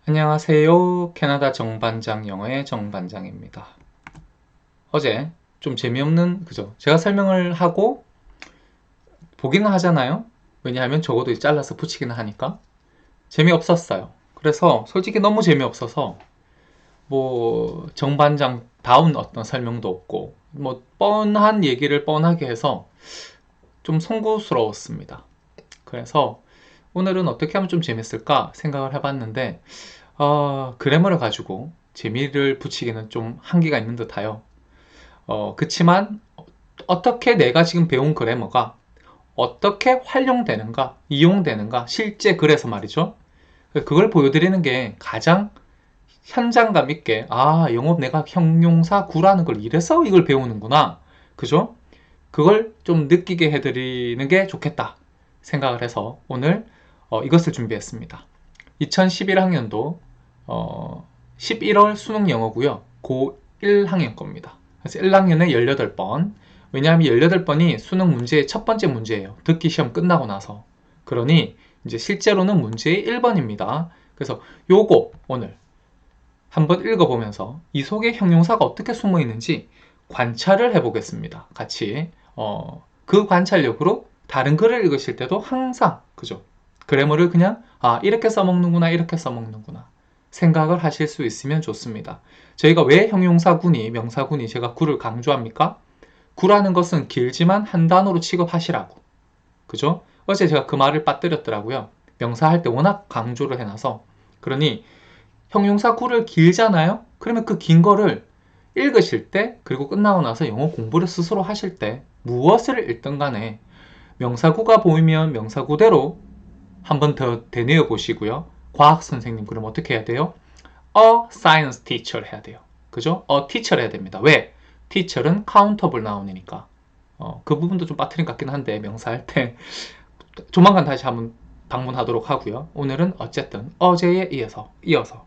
안녕하세요. 캐나다 정반장 영어의 정반장입니다. 어제 좀 재미없는, 그죠? 제가 설명을 하고 보기는 하잖아요. 왜냐하면 적어도 잘라서 붙이기는 하니까. 재미없었어요. 그래서 솔직히 너무 재미없어서 뭐 정반장 다운 어떤 설명도 없고 뭐 뻔한 얘기를 뻔하게 해서 좀 송구스러웠습니다. 그래서 오늘은 어떻게 하면 좀 재밌을까 생각을 해봤는데 그래머를 가지고 재미를 붙이기는 좀 한계가 있는 듯하여. 그치만 어떻게 내가 지금 배운 그래머가 어떻게 활용되는가, 이용되는가, 실제 글에서 말이죠. 그걸 보여드리는 게 가장 현장감 있게, 영어 내가 형용사 구라는 걸 이래서 이걸 배우는구나. 그죠? 그걸 좀 느끼게 해드리는 게 좋겠다 생각을 해서 오늘 이것을 준비했습니다. 2011학년도 11월 수능 영어고요. 고1 학년 겁니다. 그래서 1학년에 18번. 왜냐하면 18번이 수능 문제의 첫 번째 문제예요. 듣기 시험 끝나고 나서. 그러니 이제 실제로는 문제의 1번입니다. 그래서 요거 오늘 한번 읽어보면서 이 속에 형용사가 어떻게 숨어 있는지 관찰을 해보겠습니다. 같이. 그 관찰력으로 다른 글을 읽으실 때도 항상, 그죠? 그래머를 그냥, 이렇게 써먹는구나, 이렇게 써먹는구나. 생각을 하실 수 있으면 좋습니다. 저희가 왜 형용사군이, 명사군이 제가 구를 강조합니까? 구라는 것은 길지만 한 단어로 취급하시라고. 그죠? 어제 제가 그 말을 빠뜨렸더라고요. 명사할 때 워낙 강조를 해놔서. 그러니 형용사 구를 길잖아요? 그러면 그 긴 거를 읽으실 때, 그리고 끝나고 나서 영어 공부를 스스로 하실 때 무엇을 읽든 간에 명사구가 보이면 명사구대로 한번 더 되뇌어 보시고요. 과학 선생님 그럼 어떻게 해야 돼요? A science teacher 해야 돼요. 그죠? A teacher 해야 됩니다. 왜? teacher은 countable noun이니까. 그 부분도 좀 빠뜨린 것 같긴 한데 명사할 때 조만간 다시 한번 방문하도록 하고요. 오늘은 어쨌든 어제에 이어서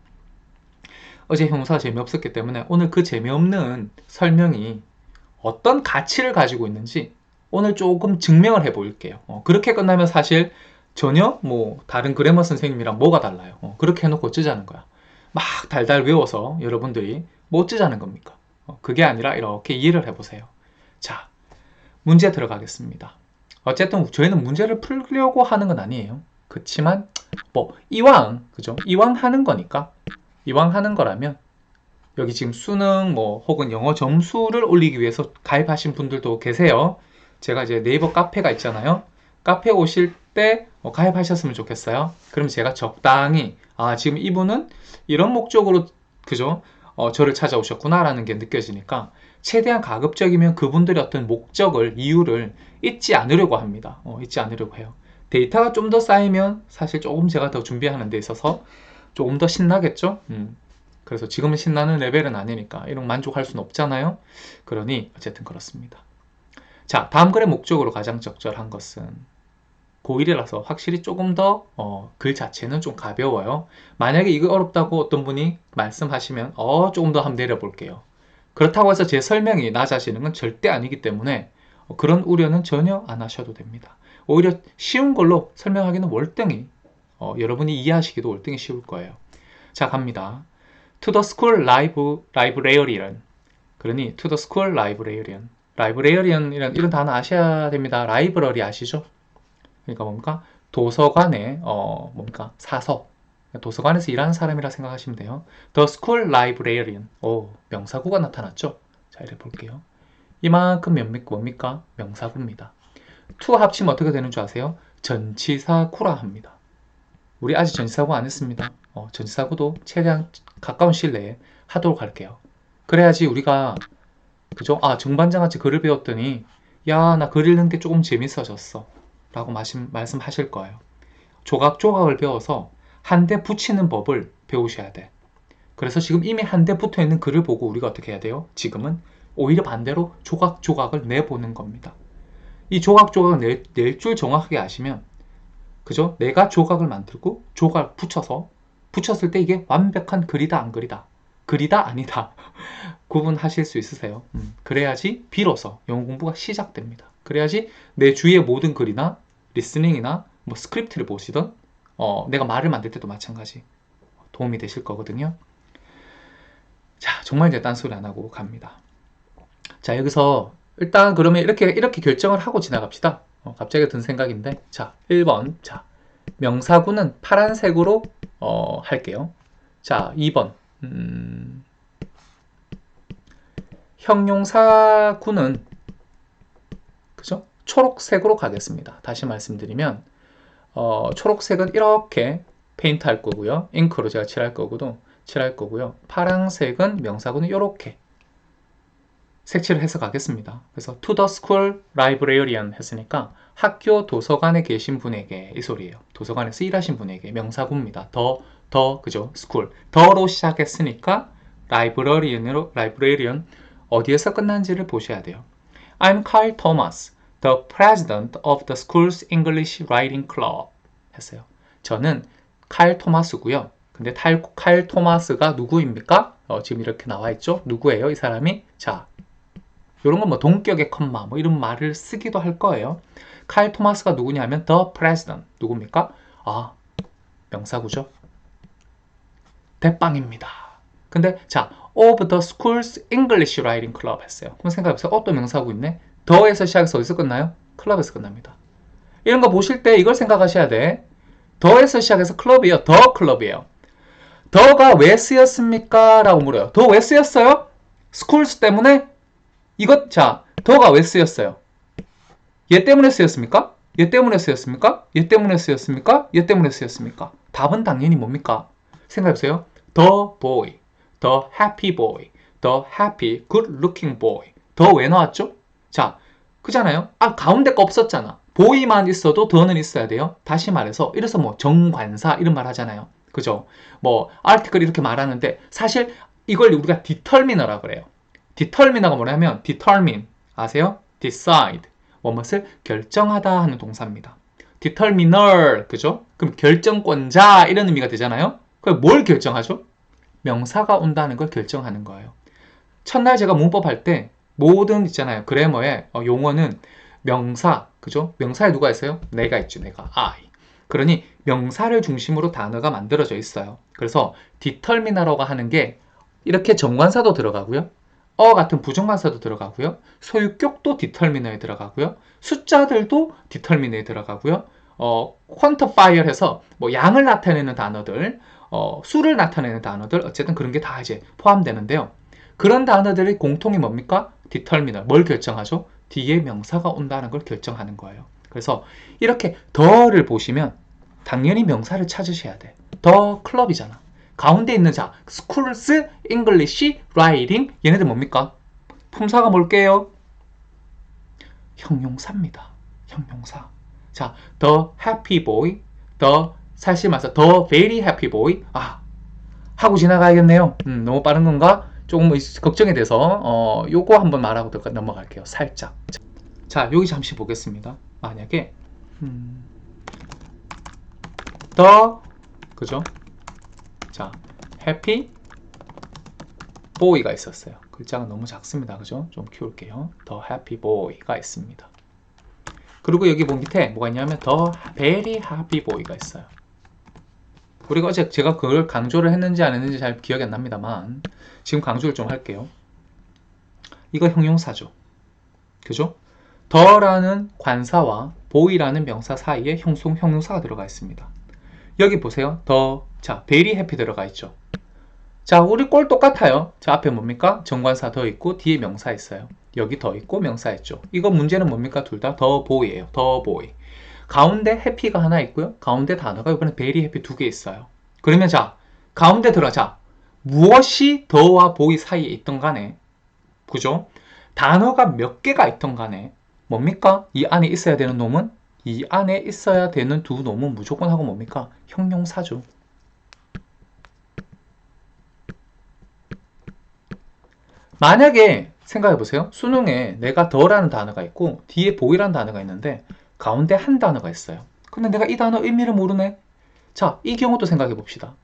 어제 형용사가 재미없었기 때문에 오늘 그 재미없는 설명이 어떤 가치를 가지고 있는지 오늘 조금 증명을 해 볼게요. 그렇게 끝나면 사실 전혀 뭐 다른 그래머 선생님이랑 뭐가 달라요. 그렇게 해놓고 어쩌자는 거야. 막 달달 외워서 여러분들이 뭐 어쩌자는 겁니까? 그게 아니라 이렇게 이해를 해보세요. 자, 문제 들어가겠습니다. 어쨌든 저희는 문제를 풀려고 하는 건 아니에요. 그렇지만 뭐 이왕 그죠? 이왕 하는 거니까 이왕 하는 거라면 여기 지금 수능 뭐 혹은 영어 점수를 올리기 위해서 가입하신 분들도 계세요. 제가 이제 네이버 카페가 있잖아요. 카페 오실 때 가입하셨으면 좋겠어요. 그럼 제가 적당히 지금 이분은 이런 목적으로 그죠? 저를 찾아오셨구나라는 게 느껴지니까 최대한 가급적이면 그분들의 어떤 목적을 이유를 잊지 않으려고 합니다. 잊지 않으려고 해요. 데이터가 좀 더 쌓이면 사실 조금 제가 더 준비하는 데 있어서 조금 더 신나겠죠? 그래서 지금은 신나는 레벨은 아니니까 이런 만족할 수는 없잖아요. 그러니 어쨌든 그렇습니다. 자, 다음 글의 목적으로 가장 적절한 것은 고1이라서 확실히 조금 더 글 자체는 좀 가벼워요. 만약에 이거 어렵다고 어떤 분이 말씀하시면 조금 더 한번 내려볼게요. 그렇다고 해서 제 설명이 낮아지는 건 절대 아니기 때문에 그런 우려는 전혀 안 하셔도 됩니다. 오히려 쉬운 걸로 설명하기는 월등히 여러분이 이해하시기도 월등히 쉬울 거예요. 자, 갑니다. To the school librarian. 그러니 to the school librarian. librarian이란 이런 단어 아셔야 됩니다. 라이브러리 아시죠? 그러니까 뭡니까? 도서관에 뭡니까? 사서. 도서관에서 일하는 사람이라 생각하시면 돼요. The school librarian. 명사구가 나타났죠? 자, 이래 볼게요. 이만큼 뭡니까? 명사구입니다. to 합치면 어떻게 되는 줄 아세요? 전치사구라 합니다. 우리 아직 전치사구 안 했습니다. 전치사구도 최대한 가까운 시일 내에 하도록 할게요. 그래야지 우리가 그죠? 정반장같이 글을 배웠더니 야, 나 글 읽는 게 조금 재밌어졌어 라고 말씀하실 거예요. 조각조각을 배워서 한 대 붙이는 법을 배우셔야 돼. 그래서 지금 이미 한 대 붙어 있는 글을 보고 우리가 어떻게 해야 돼요? 지금은 오히려 반대로 조각조각을 내보는 겁니다. 이 조각조각을 낼 줄 정확하게 아시면 그죠? 내가 조각을 만들고 조각 붙였을 때 이게 완벽한 글이다 안 글이다 글이다 아니다 구분하실 수 있으세요. 그래야지 비로소 영어 공부가 시작됩니다. 그래야지 내 주위의 모든 글이나 리스닝이나 뭐 스크립트를 보시던 내가 말을 만들 때도 마찬가지 도움이 되실 거거든요. 자, 정말 이제 딴소리 안 하고 갑니다. 자, 여기서 일단 그러면 이렇게 결정을 하고 지나갑시다. 갑자기 든 생각인데, 자, 1번. 자, 명사구는 파란색으로 할게요. 자, 2번. 형용사구는 그죠? 초록색으로 가겠습니다. 다시 말씀드리면 초록색은 이렇게 페인트 할 거고요. 잉크로 제가 칠할 거고요. 파란색은 명사구는 이렇게 색칠을 해서 가겠습니다. 그래서 to the school librarian 했으니까 학교 도서관에 계신 분에게 이 소리예요. 도서관에서 일하신 분에게 명사구입니다. 그죠? school. 더로 시작했으니까 librarian 어디에서 끝난지를 보셔야 돼요. I'm Carl Thomas, the president of the school's English Writing Club 했어요. 저는 칼 토마스고요. 근데 칼 토마스가 누구입니까? 지금 이렇게 나와 있죠? 누구예요? 이 사람이? 자, 이런 건 뭐 동격의 컴마 뭐 이런 말을 쓰기도 할 거예요. 칼 토마스가 누구냐 하면 the president 누굽니까? 아, 명사구죠. 대빵입니다. 근데 자, of the school's English Writing Club 했어요. 그럼 생각해보세요. 또 명사구 있네. 더에서 시작해서 어디서 끝나요? 클럽에서 끝납니다. 이런 거 보실 때 이걸 생각하셔야 돼. 더에서 시작해서 클럽이에요. 더 클럽이에요. 더가 왜 쓰였습니까? 라고 물어요. 더 왜 쓰였어요? schools 때문에? 자, 더가 왜 쓰였어요? 얘 때문에 쓰였습니까? 얘 때문에 쓰였습니까? 얘 때문에 쓰였습니까? 얘 때문에 쓰였습니까? 답은 당연히 뭡니까? 생각해보세요. The boy, the happy boy, the happy, good looking boy. 더 왜 나왔죠? 자, 그잖아요. 가운데 거 없었잖아. boy만 있어도 더는 있어야 돼요. 다시 말해서 이래서 뭐 정관사 이런 말 하잖아요. 그죠? 뭐 article 이렇게 말하는데 사실 이걸 우리가 determiner라고 그래요. determiner가 뭐냐면 determine 아세요? decide 무엇을 결정하다 하는 동사입니다. determiner 그죠? 그럼 결정권자 이런 의미가 되잖아요. 그럼 뭘 결정하죠? 명사가 온다는 걸 결정하는 거예요. 첫날 제가 문법 할 때 모든 있잖아요. 그래머의 용어는 명사 그죠? 명사에 누가 있어요? 내가 있죠. 내가 I. 그러니 명사를 중심으로 단어가 만들어져 있어요. 그래서 determiner라고 하는 게 이렇게 정관사도 들어가고요. 같은 부정관사도 들어가고요. 소유격도 determiner에 들어가고요. 숫자들도 determiner에 들어가고요. quantifier 해서 뭐 양을 나타내는 단어들, 수를 나타내는 단어들, 어쨌든 그런 게 다 이제 포함되는데요. 그런 단어들의 공통이 뭡니까? determiner. 뭘 결정하죠? 뒤에 명사가 온다는 걸 결정하는 거예요. 그래서 이렇게 더를 보시면 당연히 명사를 찾으셔야 돼. 더 클럽이잖아. 가운데 있는 자, schools, English, writing 얘네들 뭡니까? 품사가 뭘게요? 형용사입니다. 형용사. 자, the happy boy, 사실 말해서 the very happy boy. 하고 지나가야겠네요. 너무 빠른 건가? 조금 걱정이 돼서 요거 한번 말하고 넘어갈게요. 살짝. 자, 여기 잠시 보겠습니다. 만약에 그죠? 자, happy boy가 있었어요. 글자가 너무 작습니다. 그죠? 좀 키울게요. the happy boy가 있습니다. 그리고 여기 밑에 뭐가 있냐면 the very happy boy가 있어요. 우리가 어제 제가 그걸 강조를 했는지 안 했는지 잘 기억이 안 납니다만 지금 강조를 좀 할게요. 이거 형용사죠. 그죠? 더라는 관사와 boy라는 명사 사이에 형용사가 들어가 있습니다. 여기 보세요. 자, very happy 들어가 있죠. 자, 우리 꼴 똑같아요. 자, 앞에 뭡니까? 정관사 더 있고 뒤에 명사 있어요. 여기 더 있고 명사 있죠. 이거 문제는 뭡니까? 둘 다 더 boy예요. 더 boy. 가운데 happy가 하나 있고요. 가운데 단어가 이번에 very happy 두 개 있어요. 그러면 자, 가운데 자, 무엇이 더와 boy 사이에 있던 간에 그죠? 단어가 몇 개가 있던 간에 뭡니까? 이 안에 있어야 되는 놈은 이 안에 있어야 되는 두 놈은 무조건 하고 뭡니까? 형용사죠. 만약에 생각해보세요. 수능에 내가 더라는 단어가 있고 뒤에 boy라는 단어가 있는데 가운데 한 단어가 있어요. 근데 내가 이 단어 의미를 모르네? 자, 이 경우도 생각해봅시다.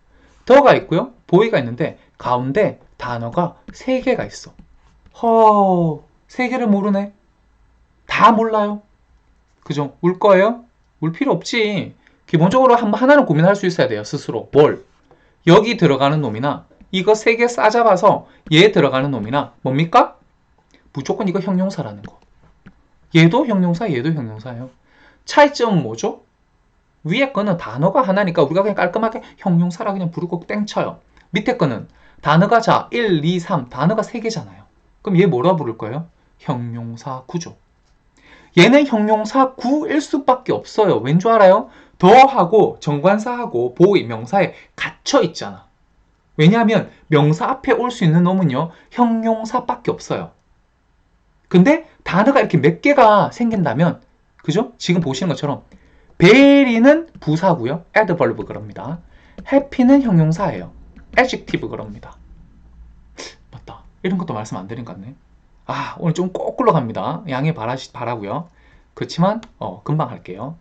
더가 있고요. boy가 있는데 가운데 단어가 3개가 있어. 3개를 모르네? 다 몰라요? 그죠? 울 거예요? 울 필요 없지. 기본적으로 하나는 고민할 수 있어야 돼요. 스스로. 뭘? 여기 들어가는 놈이나 이거 세 개 싸잡아서 얘 들어가는 놈이나 뭡니까? 무조건 이거 형용사라는 거. 얘도 형용사, 얘도 형용사예요. 차이점은 뭐죠? 위에 거는 단어가 하나니까 우리가 그냥 깔끔하게 형용사라 그냥 부르고 땡쳐요. 밑에 거는 단어가 1, 2, 3 단어가 3개잖아요. 그럼 얘 뭐라 부를 거예요? 형용사 구죠. 얘는 형용사 구일 수밖에 없어요. 왠 줄 알아요? 더하고 정관사하고 보의 명사에 갇혀 있잖아. 왜냐하면 명사 앞에 올 수 있는 놈은요 형용사밖에 없어요. 근데 단어가 이렇게 몇 개가 생긴다면 그죠? 지금 보시는 것처럼 very는 부사고요. adverb 그럽니다. happy는 형용사예요. adjective 그럽니다. 맞다. 이런 것도 말씀 안 드린 것 같네. 오늘 좀 거꾸로 갑니다. 양해 바라고요. 그렇지만 금방 할게요.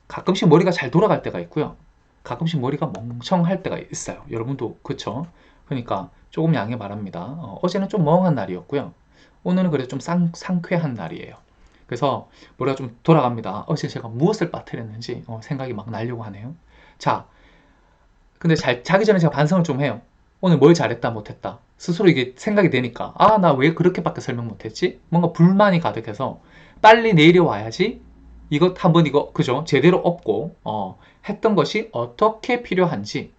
가끔씩 머리가 잘 돌아갈 때가 있고요. 가끔씩 머리가 멍청할 때가 있어요. 여러분도 그쵸? 그러니까 조금 양해 바랍니다. 어제는 좀 멍한 날이었고요. 오늘은 그래도 좀 상쾌한 날이에요. 그래서 머리가 좀 돌아갑니다. 어제 제가 무엇을 빠뜨렸는지 생각이 막 나려고 하네요. 자, 근데 자기 전에 제가 반성을 좀 해요. 오늘 뭘 잘했다 못했다. 스스로 이게 생각이 되니까 나 왜 그렇게밖에 설명 못했지? 뭔가 불만이 가득해서 빨리 내려와야지 이것 한번 그죠? 제대로 업고 했던 것이 어떻게 필요한지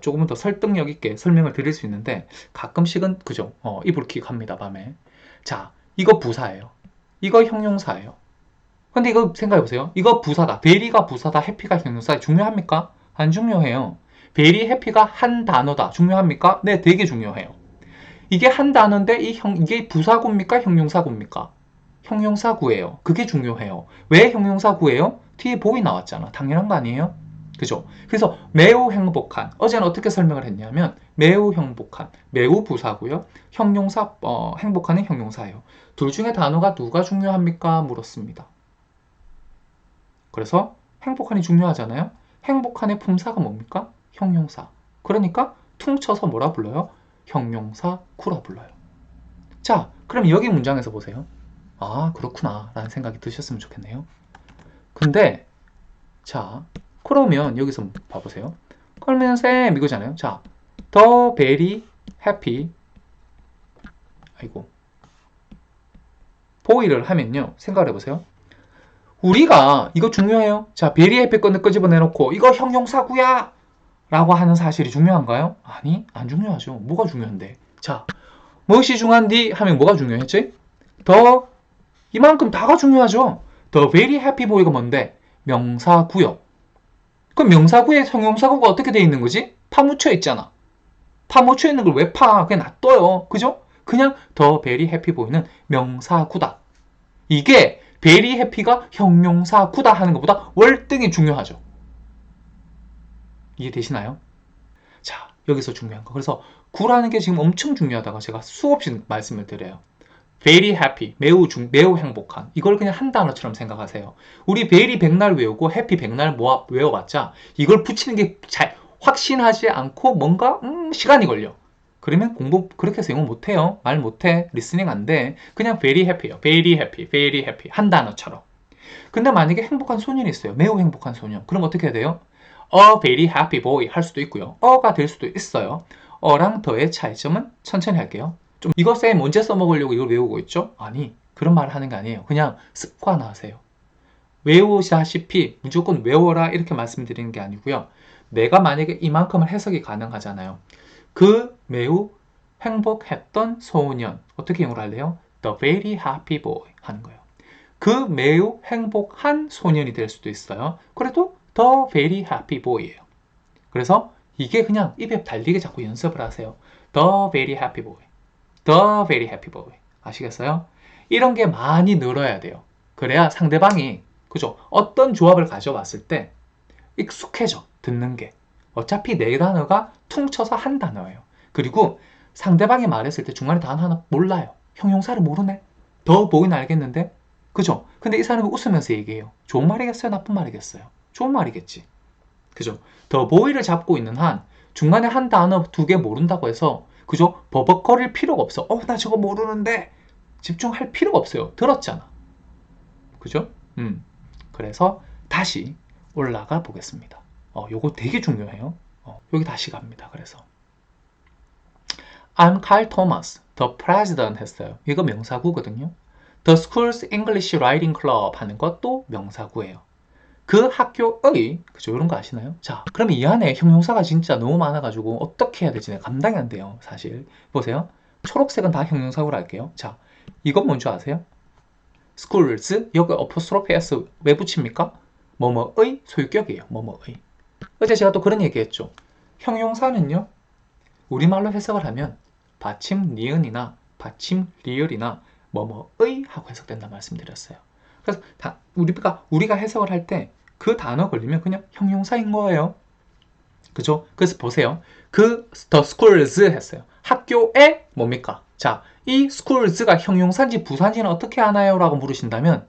조금은 더 설득력 있게 설명을 드릴 수 있는데 가끔씩은 그죠? 이불킥합니다 밤에. 자, 이거 부사예요. 이거 형용사예요. 근데 이거 생각해보세요. 이거 부사다. very가 부사다. happy가 형용사. 중요합니까? 안 중요해요. very, happy가 한 단어다. 중요합니까? 네, 되게 중요해요. 이게 한 단어인데 이게 부사구입니까? 형용사구입니까? 형용사구예요. 그게 중요해요. 왜 형용사구예요? 뒤에 보이 나왔잖아. 당연한 거 아니에요? 그죠? 그래서 매우 행복한. 어제는 어떻게 설명을 했냐면 매우 행복한. 매우 부사고요. 형용사 행복한은 형용사예요. 둘 중에 단어가 누가 중요합니까? 물었습니다. 그래서 행복한이 중요하잖아요. 행복한의 품사가 뭡니까? 형용사. 그러니까 퉁쳐서 뭐라 불러요? 형용사구라 불러요. 자, 그럼 여기 문장에서 보세요. 그렇구나 라는 생각이 드셨으면 좋겠네요. 근데 자, 그러면 여기서 봐보세요. 그러면 쌤 이거잖아요. 자, the very happy boy를 하면요. 생각을 해보세요. 우리가 이거 중요해요. 자, very happy 건을 끄집어내놓고 이거 형용사구야 라고 하는 사실이 중요한가요? 아니, 안 중요하죠. 뭐가 중요한데? 자, 무엇이 중요한디 하면 뭐가 중요했지? 이만큼 다가 중요하죠. The very happy boy가 뭔데? 명사구요. 그럼 명사구에 형용사구가 어떻게 되어 있는 거지? 파묻혀 있잖아. 파묻혀 있는 걸 왜 파? 그냥 놔둬요. 그죠? 그냥 the very happy boy는 명사구다. 이게 very happy가 형용사구다 하는 것보다 월등히 중요하죠. 이해되시나요? 자, 여기서 중요한 거. 그래서 구라는 게 지금 엄청 중요하다고 제가 수없이 말씀을 드려요. very happy, 매우 행복한. 이걸 그냥 한 단어처럼 생각하세요. 우리 very 백날 외우고 happy 백날 외워봤자 이걸 붙이는 게 잘 확신하지 않고 뭔가 시간이 걸려. 그러면 공부 그렇게 해서 영어 못해요. 말 못해. 리스닝 안 돼. 그냥 very happy요. very happy, very happy. 한 단어처럼. 근데 만약에 행복한 소년이 있어요. 매우 행복한 소년. 그럼 어떻게 해야 돼요? A very happy boy 할 수도 있고요. 어가 될 수도 있어요. 어랑 더의 차이점은 천천히 할게요. 좀 이거 쌤 언제 써먹으려고 이걸 외우고 있죠? 아니, 그런 말을 하는 게 아니에요. 그냥 습관화하세요. 외우시다시피 무조건 외워라 이렇게 말씀드리는 게 아니고요. 내가 만약에 이만큼은 해석이 가능하잖아요. 그 매우 행복했던 소년 어떻게 영어를 할래요? The very happy boy 하는 거예요. 그 매우 행복한 소년이 될 수도 있어요. 그래도 The very happy boy예요. 그래서 이게 그냥 입에 달리게 자꾸 연습을 하세요. The very happy boy. The very happy boy. 아시겠어요? 이런 게 많이 늘어야 돼요. 그래야 상대방이 그죠? 어떤 조합을 가져왔을 때 익숙해져. 듣는 게. 어차피 네 단어가 퉁쳐서 한 단어예요. 그리고 상대방이 말했을 때 중간에 단어 하나 몰라요. 형용사를 모르네. 더 보긴 알겠는데. 그죠? 근데 이 사람이 웃으면서 얘기해요. 좋은 말이겠어요? 나쁜 말이겠어요? 좋은 말이겠지. 그죠? 더 보이를 잡고 있는 한 중간에 한 단어 두 개 모른다고 해서 그죠? 버벅거릴 필요가 없어. 나 저거 모르는데 집중할 필요가 없어요. 들었잖아. 그죠? 그래서 다시 올라가 보겠습니다. 요거 되게 중요해요. 여기 다시 갑니다. 그래서 I'm Carl Thomas, the president 했어요. 이거 명사구거든요. The school's English Writing Club 하는 것도 명사구예요. 그 학교의, 그죠? 이런 거 아시나요? 자, 그럼 이 안에 형용사가 진짜 너무 많아가지고 어떻게 해야 되지? 감당이 안 돼요, 사실. 보세요. 초록색은 다 형용사구로 할게요. 자, 이건 뭔지 아세요? schools, 여기 어포스트로피 s 왜 붙입니까? 뭐뭐의 소유격이에요. 뭐뭐의. 어제 제가 또 그런 얘기 했죠. 형용사는요, 우리말로 해석을 하면 받침 니은이나 받침 리을이나 뭐뭐의 하고 해석된다 말씀드렸어요. 그래서 우리가 해석을 할 때 그 단어 걸리면 그냥 형용사인 거예요. 그죠? 그래서 보세요. the schools 했어요. 학교에 뭡니까? 자, 이 schools,가 형용사인지 부사인지는 어떻게 아나요? 라고 물으신다면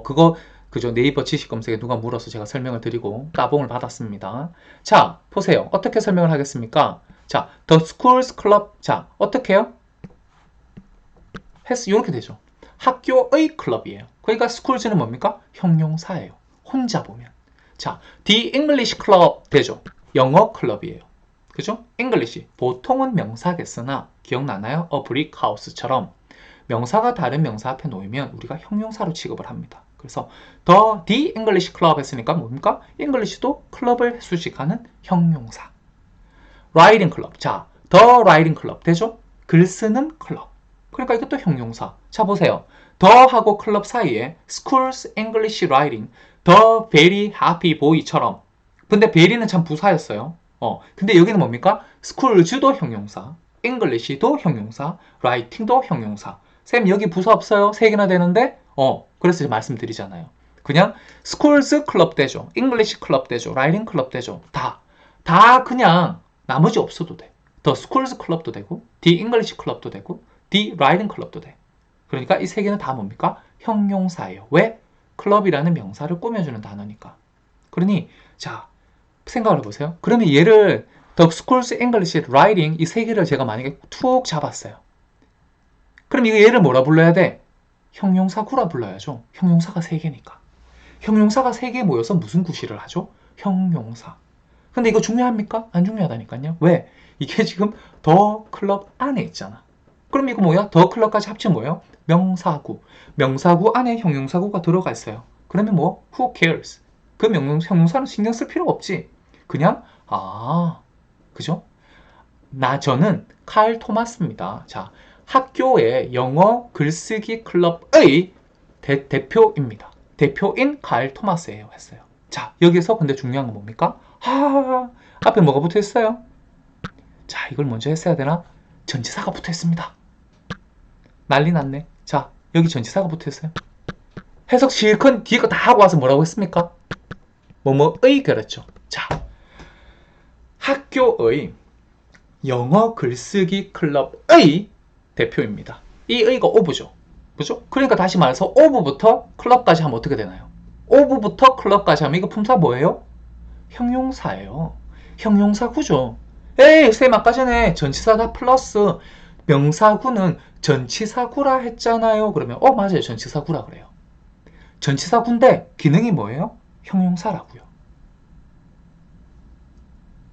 그거 그죠? 네이버 지식 검색에 누가 물어서 제가 설명을 드리고 따봉을 받았습니다. 자, 보세요. 어떻게 설명을 하겠습니까? 자, the schools club. 자, 어떻게 해요? 이렇게 되죠. 학교의 클럽이에요. 그러니까 schools,는 뭡니까? 형용사예요. 혼자 보면. 자, the English club 되죠. 영어 클럽이에요. 그죠? English. 보통은 명사겠으나 기억나나요? A brick house처럼 명사가 다른 명사 앞에 놓이면 우리가 형용사로 취급을 합니다. 그래서 the English club 했으니까 뭡니까? English도 클럽을 수식하는 형용사. Writing club. 자, the writing club 되죠? 글 쓰는 클럽. 그러니까 이것도 형용사. 자, 보세요. the하고 클럽 사이에 schools English writing, the very happy boy처럼. 근데 very는 참 부사였어요. 근데 여기는 뭡니까? schools도 형용사, English도 형용사, writing도 형용사. 쌤, 여기 부사 없어요? 3개나 되는데? 그래서 말씀드리잖아요. 그냥 schools 클럽 되죠. English 클럽 되죠. writing 클럽 되죠. 다 그냥 나머지 없어도 돼. the schools 클럽도 되고, the English 클럽도 되고, the writing 클럽도 돼. 그러니까 이 3개는 다 뭡니까? 형용사예요. 왜? 클럽이라는 명사를 꾸며주는 단어니까. 그러니 자, 생각을 해보세요. 그러면 얘를 The Schools English Writing 이 3개를 제가 만약에 툭 잡았어요. 그럼 이거 얘를 뭐라 불러야 돼? 형용사구라 불러야죠. 형용사가 3개니까. 형용사가 3개 모여서 무슨 구실을 하죠? 형용사. 근데 이거 중요합니까? 안 중요하다니까요. 왜? 이게 지금 더 클럽 안에 있잖아. 그럼 이거 뭐야? 더 클럽까지 합치면 뭐예요? 명사구. 명사구 안에 형용사구가 들어가 있어요. 그러면 뭐? Who cares? 그 형용사는 신경 쓸 필요가 없지. 그냥 그죠? 저는 칼 토마스입니다. 자, 학교의 영어 글쓰기 클럽의 대표입니다. 대표인 칼 토마스예요. 했어요. 자, 여기서 근데 중요한 건 뭡니까? 앞에 뭐가 붙어 있어요? 자, 이걸 먼저 했어야 되나? 전치사가 붙어 있습니다. 난리 났네. 자, 여기 전치사가 붙어 있어요. 해석 실컷 뒤에 거 다 하고 와서 뭐라고 했습니까? 뭐뭐의 그렇죠. 자, 학교의 영어 글쓰기 클럽의 대표입니다. 이 의가 오브죠. 그죠? 그러니까 다시 말해서 오브부터 클럽까지 하면 어떻게 되나요? 오브부터 클럽까지 하면 이거 품사 뭐예요? 형용사예요. 형용사구죠. 에이, 쌤 아까 전에 전치사다 플러스 명사구는 전치사구라 했잖아요. 그러면 맞아요. 전치사구라 그래요. 전치사구인데 기능이 뭐예요? 형용사라고요.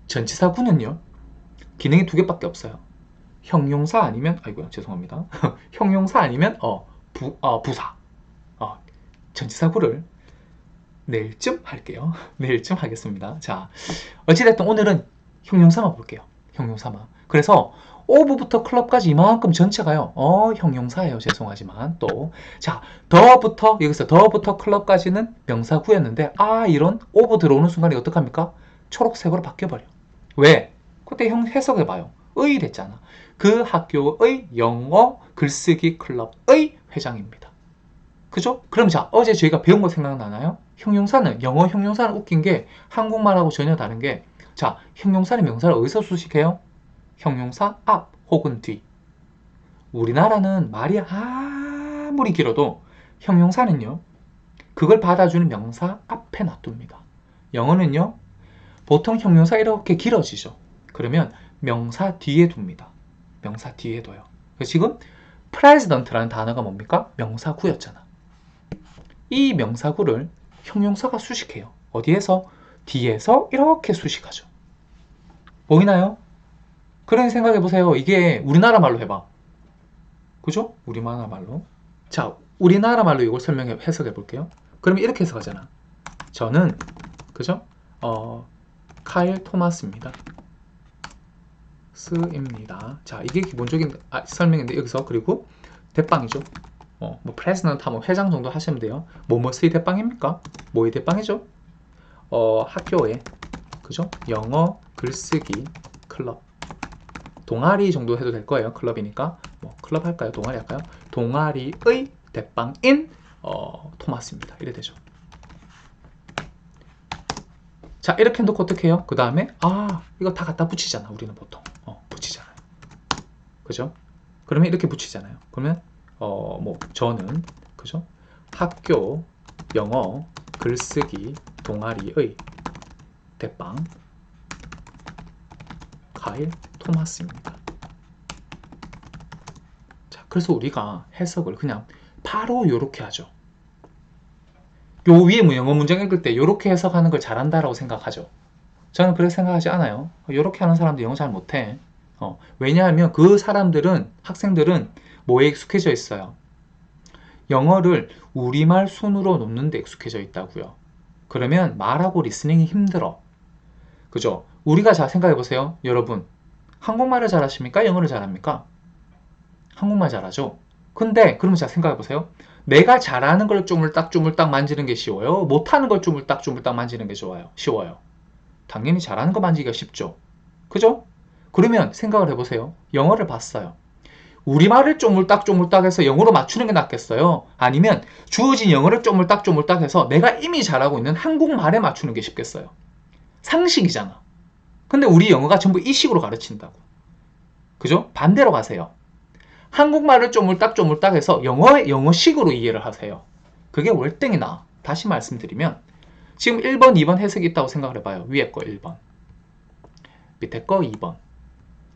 전치사구는요. 기능이 2개밖에 없어요. 형용사 아니면 죄송합니다. 형용사 아니면 부사. 전치사구를 내일쯤 할게요. 내일쯤 하겠습니다. 자, 어찌됐든 오늘은 형용사만 볼게요. 형용사만. 그래서 오브부터 클럽까지 이만큼 전체가요. 형용사예요. 죄송하지만 또. 자, 여기서 더부터 클럽까지는 명사구였는데 이런 오브 들어오는 순간에 어떡합니까? 초록색으로 바뀌어버려. 왜? 그때 형 해석해봐요. 의 됐잖아. 그 학교의 영어 글쓰기 클럽의 회장입니다. 그죠? 그럼 자, 어제 저희가 배운 거 생각나나요? 영어 형용사는 웃긴 게 한국말하고 전혀 다른 게 자, 형용사는 명사를 어디서 수식해요? 형용사 앞 혹은 뒤. 우리나라는 말이 아무리 길어도 형용사는요, 그걸 받아주는 명사 앞에 놔둡니다. 영어는요, 보통 형용사 이렇게 길어지죠. 그러면 명사 뒤에 둡니다. 명사 뒤에 둬요. 지금 president라는 단어가 뭡니까? 명사구였잖아. 이 명사구를 형용사가 수식해요. 어디에서? 뒤에서 이렇게 수식하죠. 보이나요? 그런 생각해 보세요. 이게 우리나라 말로 해봐. 그죠? 우리나라 말로. 자, 우리나라 말로 이걸 해석해 볼게요. 그러면 이렇게 해석하잖아. 저는, 그죠? 카일 토마스입니다. 스입니다. 자, 이게 기본적인 설명인데, 여기서, 그리고 대빵이죠. 뭐, 프레지던트 하면 회장 정도 하시면 돼요. 뭐뭐스의 대빵입니까? 뭐의 대빵이죠? 학교에, 그죠? 영어 글쓰기 클럽. 동아리 정도 해도 될 거예요. 클럽이니까. 뭐, 클럽 할까요? 동아리 할까요? 동아리의 대빵인, 토마스입니다. 이래 되죠. 자, 이렇게 놓고 어떻게 해요? 그 다음에, 이거 다 갖다 붙이잖아. 우리는 보통. 붙이잖아요. 그죠? 그러면 이렇게 붙이잖아요. 그러면, 저는, 그죠? 학교, 영어, 글쓰기, 동아리의 대빵, 카일 토마스입니다. 자, 그래서 우리가 해석을 그냥 바로 이렇게 하죠. 요 위에 영어 문장 읽을 때 이렇게 해석하는 걸 잘한다라고 생각하죠. 저는 그렇게 생각하지 않아요. 이렇게 하는 사람도 영어 잘 못해. 왜냐하면 그 사람들은, 학생들은 뭐에 익숙해져 있어요? 영어를 우리말 순으로 놓는 데 익숙해져 있다고요. 그러면 말하고 리스닝이 힘들어. 그죠? 우리가 잘 생각해 보세요. 여러분, 한국말을 잘하십니까? 영어를 잘합니까? 한국말 잘하죠? 근데 그러면 잘 생각해 보세요. 내가 잘하는 걸 쪼물딱 만지는 게 쉬워요? 못하는 걸 쪼물딱 만지는 게 쉬워요? 당연히 잘하는 거 만지기가 쉽죠. 그죠? 그러면 생각을 해보세요. 영어를 봤어요. 우리말을 쪼물딱 해서 영어로 맞추는 게 낫겠어요? 아니면 주어진 영어를 쪼물딱 해서 내가 이미 잘하고 있는 한국말에 맞추는 게 쉽겠어요? 상식이잖아. 근데 우리 영어가 전부 이 식으로 가르친다고. 그죠? 반대로 가세요. 한국말을 쪼물딱 해서 영어식으로 이해를 하세요. 그게 월등히 나아. 다시 말씀드리면 지금 1번, 2번 해석이 있다고 생각을 해봐요. 위에 거 1번, 밑에 거 2번.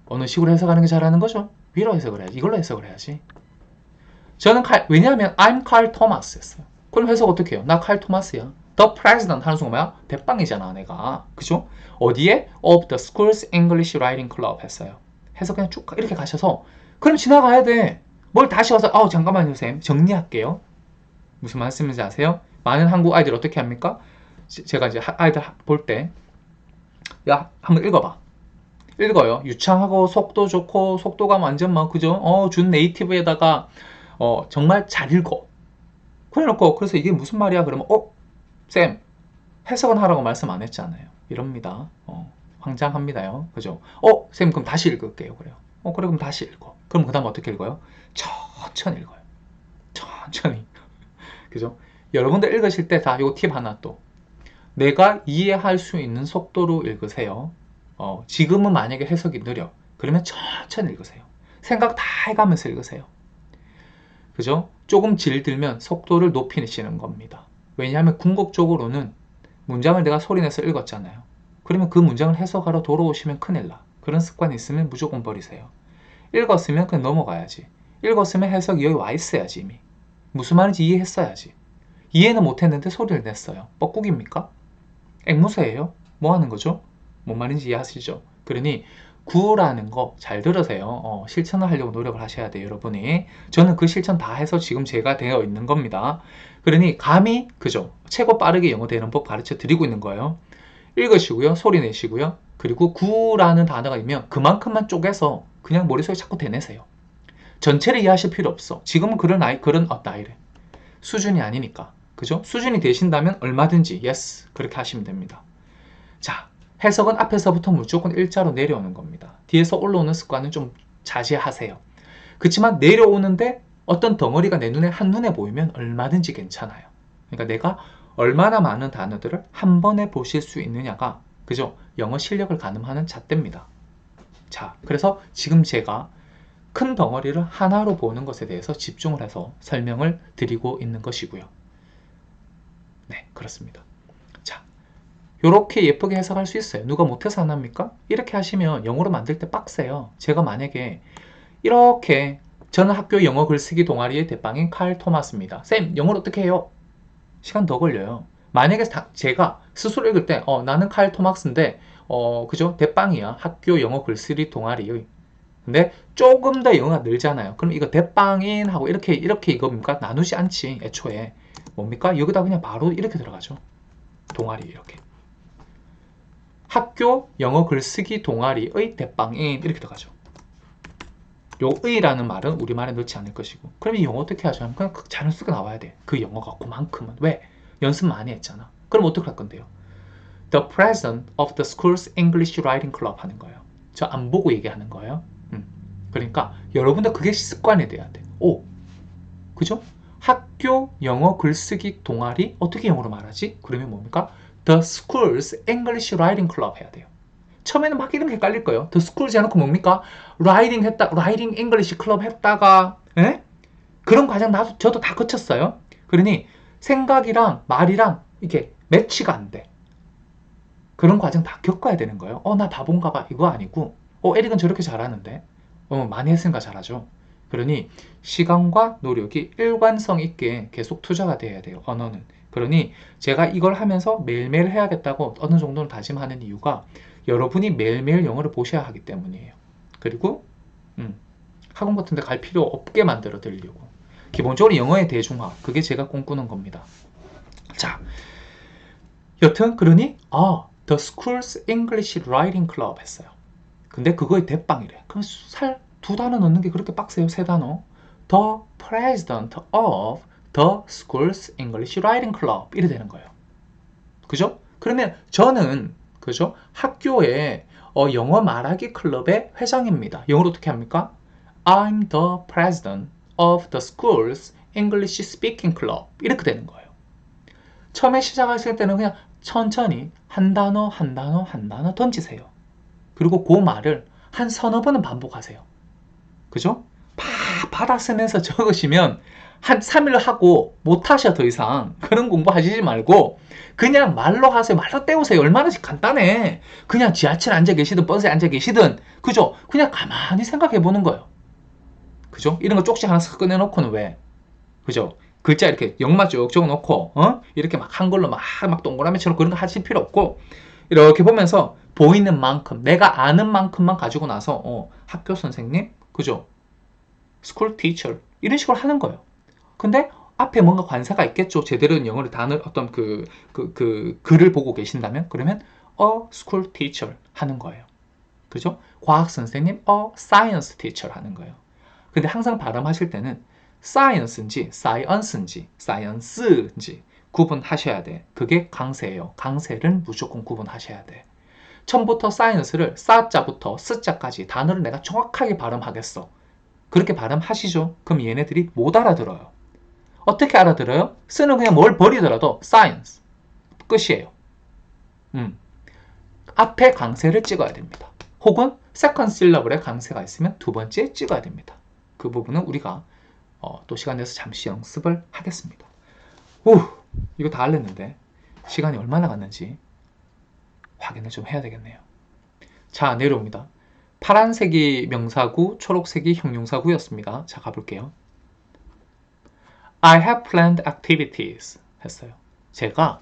어느 식으로 해석하는 게 잘하는 거죠? 위로 해석을 해야지. 이걸로 해석을 해야지. 저는 왜냐하면 I'm Carl Thomas 했어요. 그럼 해석 어떻게 해요? 나 칼 토마스야. The President 하는 순간 뭐야? 대빵이잖아, 내가. 그죠? 어디에? Of the School's English Writing Club 했어요. 해석 그냥 쭉 이렇게 가셔서 그럼 지나가야 돼. 뭘 다시 와서 잠깐만요, 쌤. 정리할게요. 무슨 말씀인지 아세요? 많은 한국 아이들 어떻게 합니까? 제가 이제 아이들 볼 때, 야, 한번 읽어봐. 읽어요. 유창하고 속도 좋고 속도가 완전 막 그죠? 준 네이티브에다가 정말 잘 읽어. 그래놓고 그래서 이게 무슨 말이야? 그러면 쌤 해석은 하라고 말씀 안 했잖아요. 이럽니다. 황장합니다요. 그죠? 쌤 그럼 다시 읽을게요. 그래요. 그래 그럼 다시 읽어. 그럼 그 다음 어떻게 읽어요? 천천히 읽어요. 천천히. 그죠? 여러분들 읽으실 때 다 요 팁 하나 또. 내가 이해할 수 있는 속도로 읽으세요. 지금은 만약에 해석이 느려. 그러면 천천히 읽으세요. 생각 다 해가면서 읽으세요. 그죠? 조금 질들면 속도를 높이시는 겁니다. 왜냐하면 궁극적으로는 문장을 내가 소리내서 읽었잖아요. 그러면 그 문장을 해석하러 돌아오시면 큰일 나. 그런 습관이 있으면 무조건 버리세요. 읽었으면 그냥 넘어가야지. 읽었으면 해석이 여기 와 있어야지 이미. 무슨 말인지 이해했어야지. 이해는 못했는데 소리를 냈어요. 뻐꾸기입니까? 앵무새예요? 뭐 하는 거죠? 뭔 말인지 이해하시죠? 그러니 구라는 거 잘 들으세요. 실천을 하려고 노력을 하셔야 돼요, 여러분이. 저는 그 실천 다 해서 지금 제가 되어 있는 겁니다. 그러니 감히 그죠? 최고 빠르게 영어 되는 법 가르쳐 드리고 있는 거예요. 읽으시고요, 소리 내시고요. 그리고 구라는 단어가 있으면 그만큼만 쪼개서 그냥 머릿속에 자꾸 대내세요. 전체를 이해하실 필요 없어. 지금은 그런 나이래. 수준이 아니니까. 그죠? 수준이 되신다면 얼마든지 yes 그렇게 하시면 됩니다. 자, 해석은 앞에서부터 무조건 일자로 내려오는 겁니다. 뒤에서 올라오는 습관은 좀 자제하세요. 그렇지만 내려오는데 어떤 덩어리가 내 눈에 한눈에 보이면 얼마든지 괜찮아요. 그러니까 내가 얼마나 많은 단어들을 한 번에 보실 수 있느냐가 그죠? 영어 실력을 가늠하는 잣대입니다. 자, 그래서 지금 제가 큰 덩어리를 하나로 보는 것에 대해서 집중을 해서 설명을 드리고 있는 것이고요. 네, 그렇습니다. 자, 요렇게 예쁘게 해석할 수 있어요. 누가 못해서 안 합니까? 이렇게 하시면 영어로 만들 때 빡세요. 제가 만약에 이렇게 저는 학교 영어 글쓰기 동아리의 대빵인 칼 토마스입니다. 쌤, 영어를 어떻게 해요? 시간 더 걸려요. 만약에 제가 스스로 읽을 때 나는 칼 토마스인데 그죠? 대빵이야. 학교 영어 글쓰기 동아리의. 근데 조금 더 영어가 늘잖아요. 그럼 이거 대빵인 하고 이렇게 이거 뭡니까? 나누지 않지. 애초에 뭡니까? 여기다 그냥 바로 이렇게 들어가죠. 동아리 이렇게. 학교 영어 글쓰기 동아리의 대빵인 이렇게 들어가죠. 요 의라는 말은 우리말에 넣지 않을 것이고. 그럼 이 영어 어떻게 하죠? 그냥 자연스럽게 나와야 돼. 그 영어가 그만큼은. 왜? 연습 많이 했잖아. 그럼 어떻게 할 건데요? The president of the school's English Writing Club 하는 거예요. 저 안 보고 얘기하는 거예요. 그러니까 여러분도 그게 습관이 돼야 돼. 오, 그죠? 학교 영어 글쓰기 동아리 어떻게 영어로 말하지? 그러면 뭡니까? The school's English Writing Club 해야 돼요. 처음에는 막 이런 게 헷갈릴 거예요. The school's 해놓고 뭡니까? Writing English Club 했다가, 에? 그런 과정 저도 다 거쳤어요. 그러니 생각이랑 말이랑 이게 매치가 안 돼. 그런 과정 다 겪어야 되는 거예요. 나 바본가 봐. 이거 아니고, 에릭은 저렇게 잘하는데. 많이 했으니까 잘하죠. 그러니 시간과 노력이 일관성 있게 계속 투자가 돼야 돼요. 언어는. 그러니 제가 이걸 하면서 매일매일 해야겠다고 어느 정도는 다짐하는 이유가 여러분이 매일매일 영어를 보셔야 하기 때문이에요. 그리고 학원 같은 데 갈 필요 없게 만들어 드리려고. 기본적으로 영어의 대중화, 그게 제가 꿈꾸는 겁니다. 자, 여튼 그러니 The School's English Writing Club 했어요. 근데 그거의 대빵이래. 그럼 두 단어 넣는 게 그렇게 빡세요? 세 단어. The President of the School's English Writing Club 이래 되는 거예요. 그죠? 그러면 저는 그죠? 학교의 영어 말하기 클럽의 회장입니다. 영어로 어떻게 합니까? I'm the president of the school's English speaking club. 이렇게 되는 거예요. 처음에 시작하실 때는 그냥 천천히 한 단어 한 단어 한 단어 던지세요. 그리고 그 말을 한 서너 번은 반복하세요. 그죠? 받아 쓰면서 적으시면 한 3일 하고 못 하셔. 더 이상 그런 공부 하시지 말고 그냥 말로 하세요. 말로 때우세요. 얼마나 간단해. 그냥 지하철에 앉아 계시든 버스에 앉아 계시든 그죠? 그냥 가만히 생각해 보는 거예요. 그죠? 이런 거 쪽지 하나 싹 꺼내놓고는 왜? 그죠? 글자 이렇게 역마 쭉 적어놓고 이렇게 막 한글로 막 동그라미처럼 그런 거 하실 필요 없고 이렇게 보면서 보이는 만큼 내가 아는 만큼만 가지고 나서 학교 선생님 그죠? 스쿨 티처 이런 식으로 하는 거예요. 근데 앞에 뭔가 관사가 있겠죠. 제대로 된 영어를 단어 어떤 그 글을 보고 계신다면 그러면 스쿨 티처 하는 거예요. 그죠? 과학 선생님 사이언스 티처 하는 거예요. 근데 항상 발음하실 때는 사이언스인지 사이언스인지 구분하셔야 돼. 그게 강세예요. 강세를 무조건 구분하셔야 돼. 처음부터 사이언스를 사자부터 스자까지 단어를 내가 정확하게 발음하겠어. 그렇게 발음하시죠. 그럼 얘네들이 못 알아들어요. 어떻게 알아들어요? 쓰는 그냥 뭘 버리더라도 science 끝이에요. 앞에 강세를 찍어야 됩니다. 혹은 second syllable에 강세가 있으면 두 번째 찍어야 됩니다. 그 부분은 우리가 또 시간 내서 잠시 연습을 하겠습니다. 이거 다 알렸는데 시간이 얼마나 갔는지 확인을 좀 해야 되겠네요. 자, 내려옵니다. 파란색이 명사구, 초록색이 형용사구였습니다. 자, 가볼게요. I have planned activities 했어요. 제가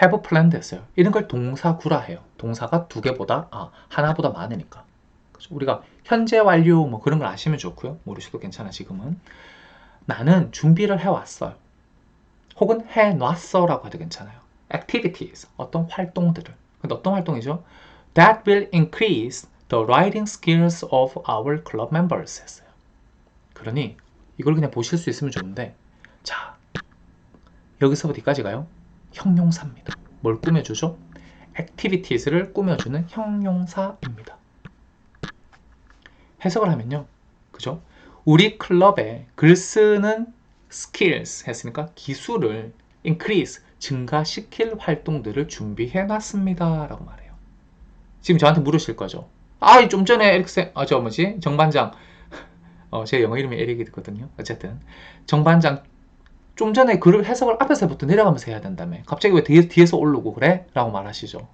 have planned 했어요. 이런 걸 동사구라 해요. 동사가 두 개보다 하나보다 많으니까. 우리가 현재 완료 뭐 그런 걸 아시면 좋고요. 모르셔도 괜찮아. 지금은 나는 준비를 해왔어요. 혹은 해놨어 라고 해도 괜찮아요. activities 어떤 활동들을. 근데 어떤 활동이죠? That will increase the writing skills of our club members 했어요. 그러니 이걸 그냥 보실 수 있으면 좋은데 자, 여기서부터 어디까지 가요? 형용사입니다. 뭘 꾸며주죠? activities를 꾸며주는 형용사입니다. 해석을 하면요. 그죠? 우리 클럽에 글 쓰는 skills 했으니까 기술을 increase, 증가시킬 활동들을 준비해 놨습니다. 라고 말해요. 지금 저한테 물으실 거죠. 좀 전에 에릭쌤, 정반장. 제 영어 이름이 에릭이거든요. 어쨌든. 정반장, 좀 전에 글을 해석을 앞에서부터 내려가면서 해야 된다며. 갑자기 왜 뒤에서 오르고 그래? 라고 말하시죠.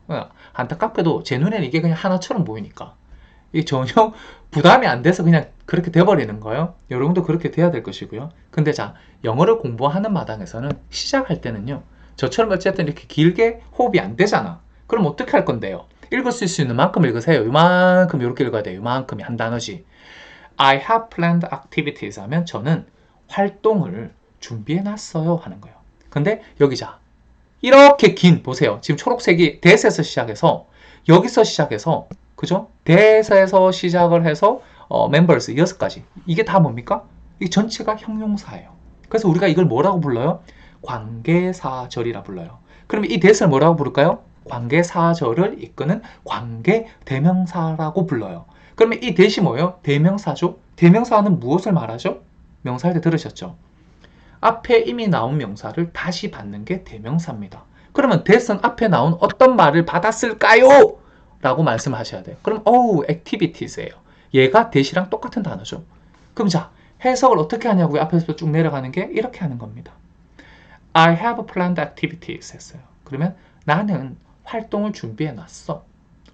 안타깝게도 제 눈에는 이게 그냥 하나처럼 보이니까. 이게 전혀 부담이 안 돼서 그냥 그렇게 돼버리는 거예요. 여러분도 그렇게 돼야 될 것이고요. 근데 자, 영어를 공부하는 마당에서는 시작할 때는요. 저처럼 어쨌든 이렇게 길게 호흡이 안 되잖아. 그럼 어떻게 할 건데요? 읽을 수 있는 만큼 읽으세요. 이만큼 이렇게 읽어야 돼요. 이만큼이 한 단어지. I have planned activities 하면 저는 활동을 준비해 놨어요 하는 거예요. 근데 여기 자 이렇게 긴 보세요. 지금 초록색이 that에서 시작해서 여기서 시작해서 그죠? that에서 시작을 해서 members 6가지. 이게 다 뭡니까? 이 전체가 형용사예요. 그래서 우리가 이걸 뭐라고 불러요? 관계사절이라 불러요. 그럼 이 that을 뭐라고 부를까요? 관계사절을 이끄는 관계대명사라고 불러요. 그러면 이 that이 뭐예요? 대명사죠? 대명사는 무엇을 말하죠? 명사할 때 들으셨죠? 앞에 이미 나온 명사를 다시 받는 게 대명사입니다. 그러면 that은 앞에 나온 어떤 말을 받았을까요? 라고 말씀하셔야 돼요. 그럼 activities예요. 얘가 that이랑 똑같은 단어죠. 그럼 자, 해석을 어떻게 하냐고요? 앞에서 쭉 내려가는 게 이렇게 하는 겁니다. I have planned activities 했어요. 그러면 나는 활동을 준비해 놨어.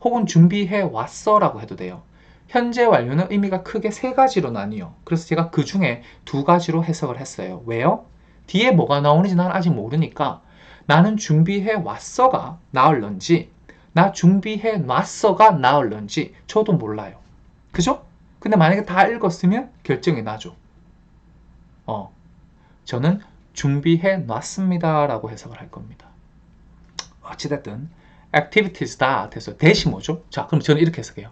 혹은 준비해 왔어 라고 해도 돼요. 현재 완료는 의미가 크게 세 가지로 나뉘어. 그래서 제가 그 중에 두 가지로 해석을 했어요. 왜요? 뒤에 뭐가 나오는지 난 아직 모르니까 나는 준비해 왔어가 나을런지 나 준비해 놨어가 나을런지 저도 몰라요. 그죠? 근데 만약에 다 읽었으면 결정이 나죠. 저는 준비해 놨습니다 라고 해석을 할 겁니다. 어찌됐든 activities다 돼서 that이 뭐죠? 자, 그럼 저는 이렇게 해석해요.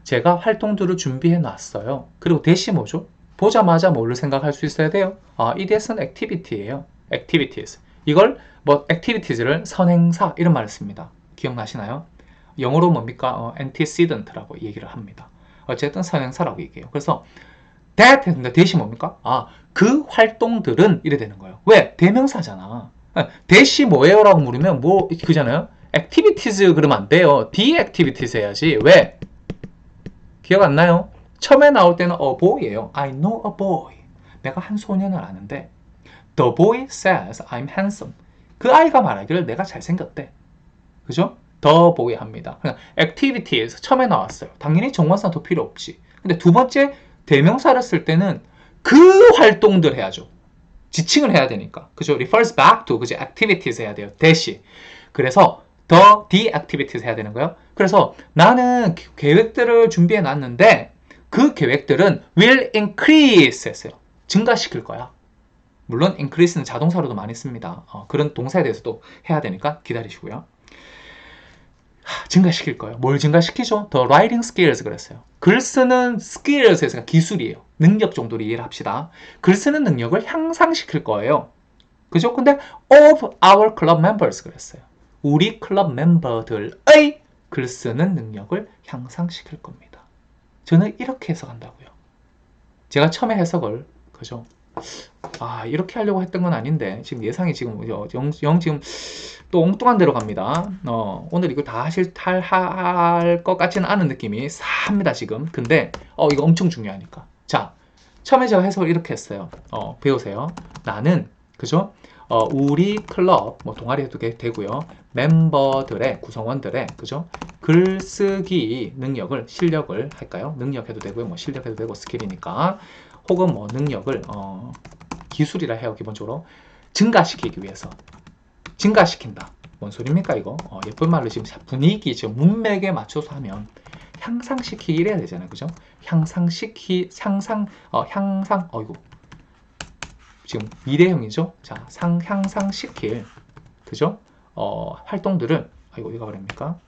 제가 활동들을 준비해 놨어요. 그리고 that이 뭐죠? 보자마자 뭐를 생각할 수 있어야 돼요? 이 that은 activity예요. activities. 이걸 activities를 선행사 이런 말을 씁니다. 기억나시나요? 영어로 뭡니까? antecedent라고 얘기를 합니다. 어쨌든 선행사라고 얘기해요. 그래서 that 했는데 that이 뭡니까? 그 활동들은 이래 되는 거예요. 왜? 대명사잖아. that이 뭐예요? 라고 물으면 뭐 그잖아요. activities 그러면 안 돼요. the activities 해야지. 왜? 기억 안 나요? 처음에 나올 때는 a boy예요. I know a boy. 내가 한 소년을 아는데 the boy says I'm handsome. 그 아이가 말하기를 내가 잘생겼대. 그죠? the boy 합니다. activities 처음에 나왔어요. 당연히 정관사도 필요 없지. 근데 두 번째 대명사를 쓸 때는 그 활동들 해야죠. 지칭을 해야 되니까. 그죠? refers back to 그죠? activities 해야 돼요. 대시. 그래서 the activities 해야 되는 거예요. 그래서 나는 계획들을 준비해 놨는데 그 계획들은 will increase 했어요. 증가시킬 거야. 물론 increase는 자동사로도 많이 씁니다. 그런 동사에 대해서도 해야 되니까 기다리시고요. 증가시킬 거예요. 뭘 증가시키죠? The writing skills 그랬어요. 글 쓰는 skills에서 기술이에요. 능력 정도로 이해를 합시다. 글 쓰는 능력을 향상시킬 거예요. 그죠? 근데 of our club members 그랬어요. 우리 클럽 멤버들의 글 쓰는 능력을 향상시킬 겁니다. 저는 이렇게 해석한다고요. 제가 처음에 해석을 그죠? 이렇게 하려고 했던 건 아닌데 지금 예상이 지금 영 지금 또 엉뚱한 데로 갑니다. 오늘 이거 다 할 것 같지는 않은 느낌이 삽니다 지금. 근데 이거 엄청 중요하니까. 자, 처음에 제가 해석을 이렇게 했어요. 배우세요. 나는 그죠? 우리 클럽 동아리 해도 되고요. 멤버들의 구성원들의 그죠? 글쓰기 능력을 실력을 할까요? 능력 해도 되고요. 실력 해도 되고 스킬이니까 혹은 능력을 기술이라 해요. 기본적으로 증가시키기 위해서 증가시킨다. 뭔 소리입니까 이거? 예쁜 말로 지금 분위기 지금 문맥에 맞춰서 하면 향상시키기 이래야 되잖아요. 그죠? 향상 지금 미래형이죠. 자, 향상시킬 그죠? 활동들을 이거 버립니까?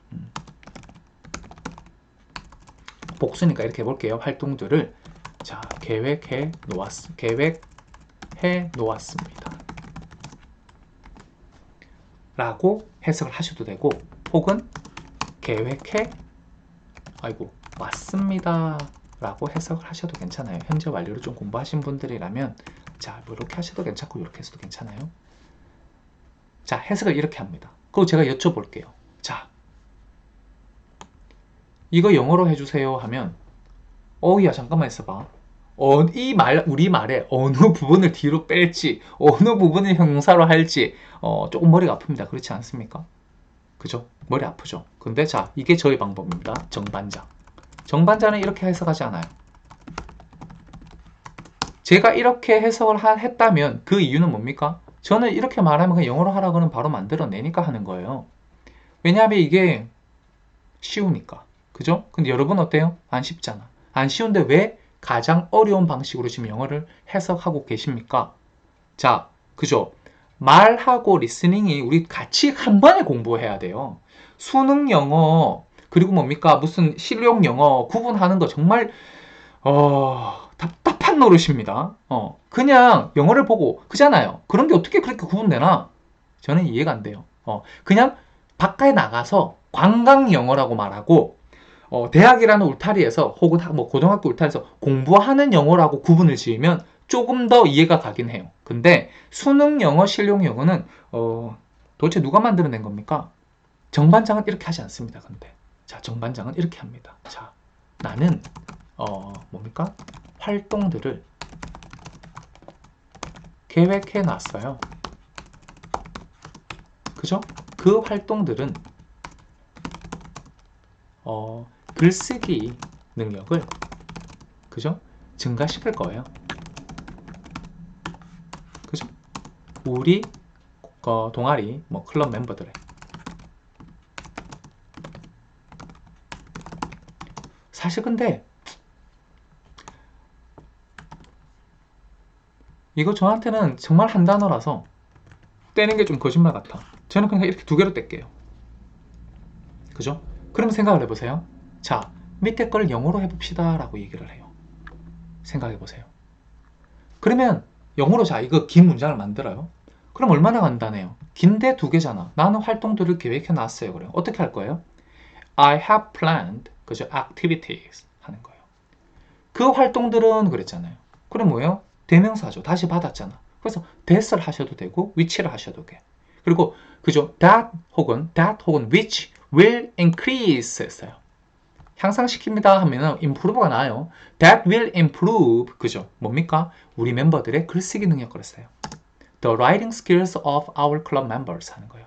복수니까 이렇게 해볼게요. 활동들을 자 계획해 놓았습니다. 라고 해석을 하셔도 되고 혹은 계획해 왔습니다. 라고 해석을 하셔도 괜찮아요. 현재 완료를 좀 공부하신 분들이라면 자, 이렇게 하셔도 괜찮고 이렇게 해서도 괜찮아요. 자, 해석을 이렇게 합니다. 그리고 제가 여쭤볼게요. 자, 이거 영어로 해주세요 하면 야 잠깐만 있어봐. 우리 말에 어느 부분을 뒤로 뺄지 어느 부분을 형용사로 할지 조금 머리가 아픕니다. 그렇지 않습니까? 그죠? 머리 아프죠? 근데 자, 이게 저희 방법입니다. 정반자는 이렇게 해석하지 않아요. 제가 이렇게 해석을 했다면 그 이유는 뭡니까? 저는 이렇게 말하면 그냥 영어로 하라고는 바로 만들어내니까 하는 거예요. 왜냐하면 이게 쉬우니까. 그죠? 근데 여러분 어때요? 안 쉽잖아. 안 쉬운데 왜 가장 어려운 방식으로 지금 영어를 해석하고 계십니까? 자, 그죠? 말하고 리스닝이 우리 같이 한 번에 공부해야 돼요. 수능 영어, 그리고 뭡니까? 무슨 실용 영어 구분하는 거 정말, 답답한 노릇입니다. 그냥 영어를 보고, 그잖아요. 그런 게 어떻게 그렇게 구분되나? 저는 이해가 안 돼요. 그냥 바깥에 나가서 관광 영어라고 말하고, 대학이라는 울타리에서 혹은 뭐 고등학교 울타리에서 공부하는 영어라고 구분을 지으면 조금 더 이해가 가긴 해요. 근데 수능 영어, 실용 영어는 도대체 누가 만들어낸 겁니까? 정반장은 이렇게 하지 않습니다. 근데 자, 정반장은 이렇게 합니다. 자, 나는 뭡니까? 활동들을 계획해 놨어요. 그죠? 그 활동들은 글쓰기 능력을, 그죠? 증가시킬 거예요. 그죠? 우리 동아리 뭐 클럽 멤버들의 사실 근데 이거 저한테는 정말 한 단어라서 떼는 게 좀 거짓말 같아. 저는 그냥 이렇게 두 개로 뗄게요. 그죠? 그럼 생각을 해보세요. 자, 밑에 걸 영어로 해봅시다 라고 얘기를 해요. 생각해보세요. 그러면 영어로 자, 이거 긴 문장을 만들어요. 그럼 얼마나 간단해요? 긴데 두 개잖아. 나는 활동들을 계획해 놨어요. 그래요. 어떻게 할 거예요? I have planned, 그죠? activities 하는 거예요. 그 활동들은 그랬잖아요. 그럼 뭐예요? 대명사죠. 다시 받았잖아. 그래서 that을 하셔도 되고 which를 하셔도 돼. 그리고 그죠? that 혹은 which will increase 했어요. 향상시킵니다 하면은 improve가 나와요. That will improve, 그죠? 뭡니까? 우리 멤버들의 글쓰기 능력 그랬어요. The writing skills of our club members 하는 거예요.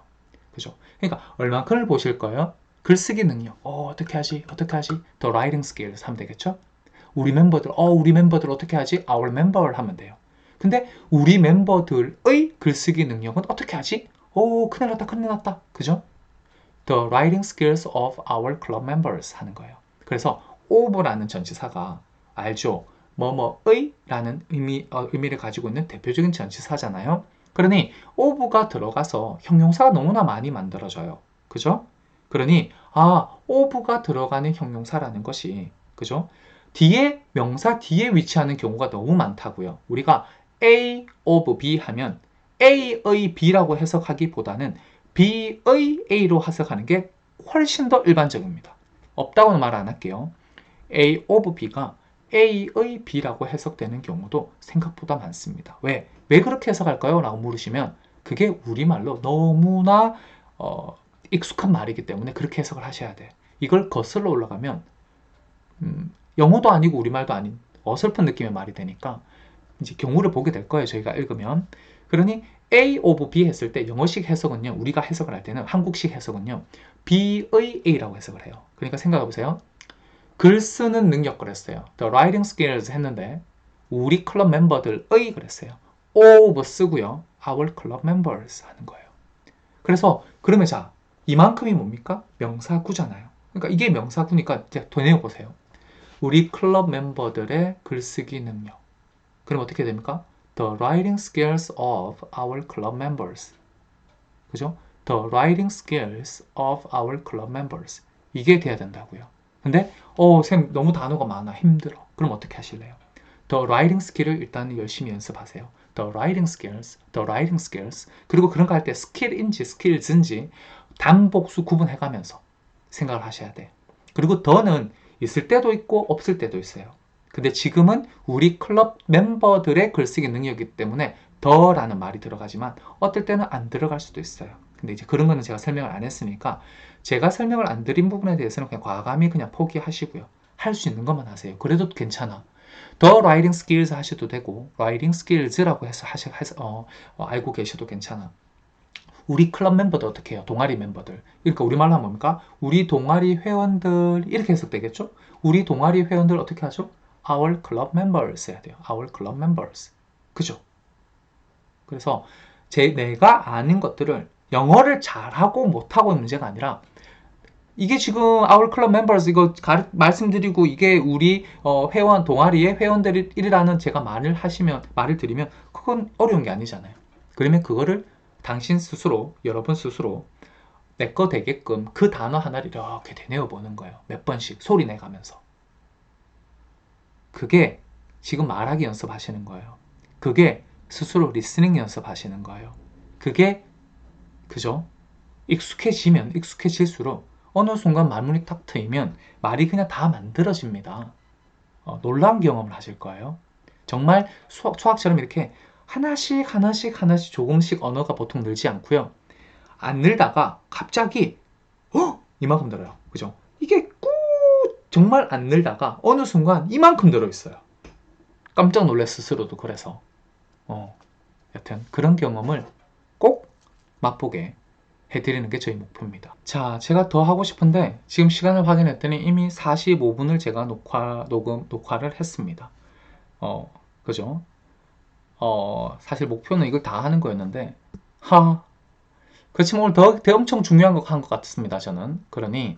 그죠? 그러니까 얼만큼을 보실 거예요? 글쓰기 능력. 어떻게 하지? 어떻게 하지? The writing skills 하면 되겠죠? 우리 멤버들 어떻게 하지? Our member 하면 돼요. 근데 우리 멤버들의 글쓰기 능력은 어떻게 하지? 큰일 났다, 큰일 났다. 그죠? The writing skills of our club members 하는 거예요. 그래서 of라는 전치사가 알죠? 뭐뭐의 라는 의미를 가지고 있는 대표적인 전치사잖아요. 그러니 of가 들어가서 형용사가 너무나 많이 만들어져요. 그죠? 그러니 of가 들어가는 형용사라는 것이, 그죠? 뒤에 명사 뒤에 위치하는 경우가 너무 많다고요. 우리가 A of B 하면 A의 B라고 해석하기보다는 B의 A로 해석하는 게 훨씬 더 일반적입니다. 없다고는 말 안 할게요. A of B가 A의 B라고 해석되는 경우도 생각보다 많습니다. 왜? 왜 그렇게 해석할까요? 라고 물으시면 그게 우리말로 너무나 익숙한 말이기 때문에 그렇게 해석을 하셔야 돼. 이걸 거슬러 올라가면 영어도 아니고 우리말도 아닌 어설픈 느낌의 말이 되니까 이제 경우를 보게 될 거예요. 저희가 읽으면. 그러니 A of B 했을 때 영어식 해석은요. 우리가 해석을 할 때는 한국식 해석은요. B의 A라고 해석을 해요. 그러니까 생각해 보세요. 글 쓰는 능력 그랬어요. The writing skills 했는데 우리 클럽 멤버들의 그랬어요. of 쓰고요. Our club members 하는 거예요. 그래서 그러면 자, 이만큼이 뭡니까? 명사구잖아요. 그러니까 이게 명사구니까 이제 더 내어보세요. 우리 클럽 멤버들의 글쓰기 능력. 그럼 어떻게 됩니까? The writing skills of our club members. 그죠? The writing skills of our club members. 이게 돼야 된다고요. 근데 쌤 너무 단어가 많아. 힘들어. 그럼 어떻게 하실래요? The writing skill을 일단 열심히 연습하세요. The writing skills, the writing skills. 그리고 그런 거 할 때 skill인지 skills인지 단복수 구분해가면서 생각을 하셔야 돼. 그리고 더는 있을 때도 있고 없을 때도 있어요. 근데 지금은 우리 클럽 멤버들의 글쓰기 능력이기 때문에 더라는 말이 들어가지만 어떨 때는 안 들어갈 수도 있어요. 근데 이제 그런 거는 제가 설명을 안 했으니까 제가 설명을 안 드린 부분에 대해서는 그냥 과감히 그냥 포기하시고요. 할 수 있는 것만 하세요. 그래도 괜찮아. 더 writing skills 하셔도 되고 writing skills라고 해서 알고 계셔도 괜찮아. 우리 클럽 멤버들 어떻게 해요? 동아리 멤버들. 그러니까 우리말로 하면 뭡니까? 우리 동아리 회원들 이렇게 해석되겠죠? 우리 동아리 회원들 어떻게 하죠? Our club members 해야 돼요. Our club members. 그죠? 그래서 내가 아는 것들을 영어를 잘하고 못하고의 문제가 아니라 이게 지금 our club members 이거 말씀드리고 이게 우리 회원 동아리의 회원들이라는 제가 말을 드리면 그건 어려운 게 아니잖아요. 그러면 그거를 당신 스스로 여러분 스스로 내 거 되게끔 그 단어 하나를 이렇게 되뇌어 보는 거예요. 몇 번씩 소리 내가면서. 그게 지금 말하기 연습하시는 거예요. 그게 스스로 리스닝 연습하시는 거예요. 그게 그죠? 익숙해지면 익숙해질수록 어느 순간 말문이 탁 트이면 말이 그냥 다 만들어집니다. 놀라운 경험을 하실 거예요. 정말 수학처럼 이렇게 하나씩 하나씩 하나씩 조금씩 언어가 보통 늘지 않고요. 안 늘다가 갑자기 이만큼 늘어요. 그죠? 이게 정말 안 늘다가 어느 순간 이만큼 늘어있어요. 깜짝 놀래 스스로도. 그래서 여튼 그런 경험을 꼭 맛보게 해드리는 게 저희 목표입니다. 자, 제가 더 하고 싶은데 지금 시간을 확인했더니 이미 45분을 제가 녹화를 했습니다. 그죠? 사실 목표는 이걸 다 하는 거였는데 그렇지만 오늘 더 엄청 중요한 거 한 것 같습니다. 저는. 그러니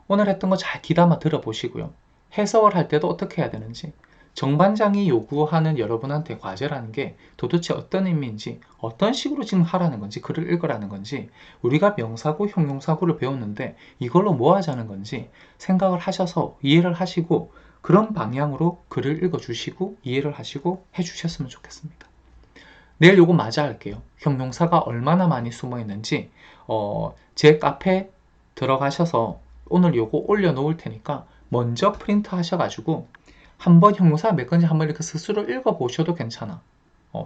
오늘 했던 거 잘 귀담아 들어보시고요. 해석을 할 때도 어떻게 해야 되는지, 정반장이 요구하는 여러분한테 과제라는 게 도대체 어떤 의미인지, 어떤 식으로 지금 하라는 건지, 글을 읽으라는 건지, 우리가 명사구, 형용사구를 배웠는데 이걸로 뭐 하자는 건지 생각을 하셔서 이해를 하시고 그런 방향으로 글을 읽어주시고 이해를 하시고 해주셨으면 좋겠습니다. 내일 요거 맞아 할게요. 형용사가 얼마나 많이 숨어 있는지 제 카페 들어가셔서 오늘 요거 올려놓을 테니까 먼저 프린트 하셔가지고 한번 형용사 몇 건지 한번 이렇게 스스로 읽어보셔도 괜찮아.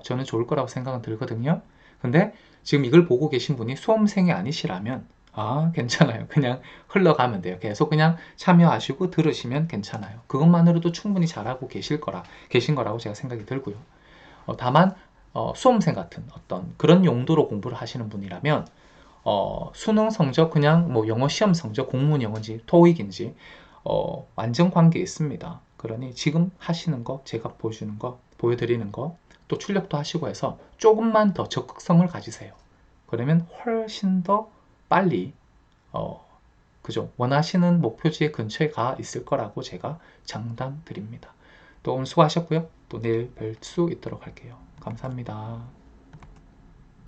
저는 좋을 거라고 생각은 들거든요. 근데 지금 이걸 보고 계신 분이 수험생이 아니시라면 괜찮아요. 그냥 흘러가면 돼요. 계속 그냥 참여하시고 들으시면 괜찮아요. 그것만으로도 충분히 잘하고 계신 거라고 제가 생각이 들고요. 다만 수험생 같은 어떤 그런 용도로 공부를 하시는 분이라면 수능 성적 그냥 뭐 영어 시험 성적 공무원 영어인지 토익인지 완전 관계 있습니다. 그러니 지금 하시는 거 제가 보여주는 거 보여드리는 거 또 출력도 하시고 해서 조금만 더 적극성을 가지세요. 그러면 훨씬 더 빨리 그죠? 원하시는 목표지 근처에 가 있을 거라고 제가 장담 드립니다. 또 오늘 수고하셨고요. 또 내일 뵐 수 있도록 할게요. 감사합니다.